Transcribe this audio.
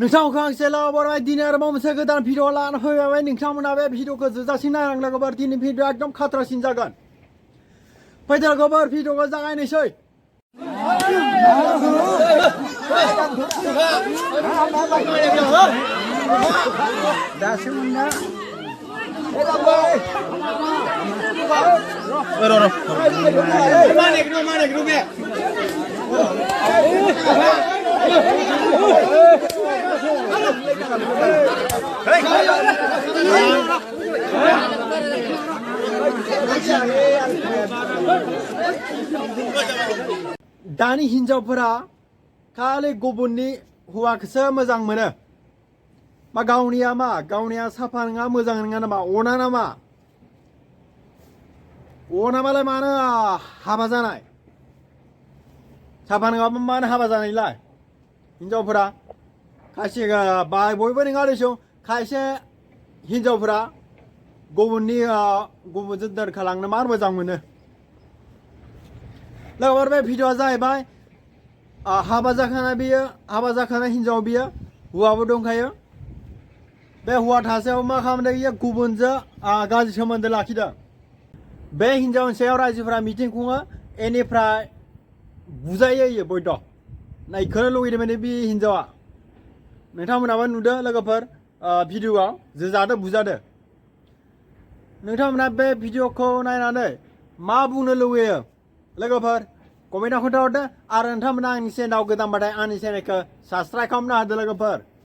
नोंथांखौ आं सेला बरबाय दिनै आरोबाव मोनसे गोदान भिडिअ लाना फैबाय नोंथांमोना बे भिडिअखौ जोजासिम नायलां लोगोफोर दिनै भिडिअ एकदम खाथ्रासिन जागोन फैदो लोगोफोर भिडिअखौ जागायनोसै दासो मोनना दानि हिनजावफोरा खालि गुबुननि हौवाखौसो मोजां मोनो मा गावनिया साफा नङा मोजां नङा नामा अना नामा अनामालाय मानो हाबा जानाय साफा नङाबा मानो हाबा जानायलाय हिनजावफोरा खायसे बयबो नङा देसुं खायसे हिनजावफोरा गुबुनजों दोनखालांनो मार मोजां मोनो लोगोफोर बे भिडिअआ जाहैबाय हाबा जाखानाय हिनजाव बियो हौवाबो दंखायो बे हौवा थासेयाव मा खालामदों इयो गुबुनजों गाज्रि सोमोन्दो लाखिदों बे हिनजावनि सायाव रायजोफोरा मिटिं खुङो एनिफ्राय बुजायो इयो बयद' नायखोनो लुगैदोंमोन बे हिनजावा नोंथांमोनाबो नुदों लोगोफोर भिडिअआव जोजादो बुजादो नोंथांमोना बे भिडिअखौ नायनानै मा बुंनो लुगैयो लोगोफोर कमेन्टआव खोन्थाहरदो आरो नोंथांमोना आंनि चेनेलाव गोदानबाथाय आंनि चेनेलखौ साबस्क्राइब खालामनो हादो लोगोफोर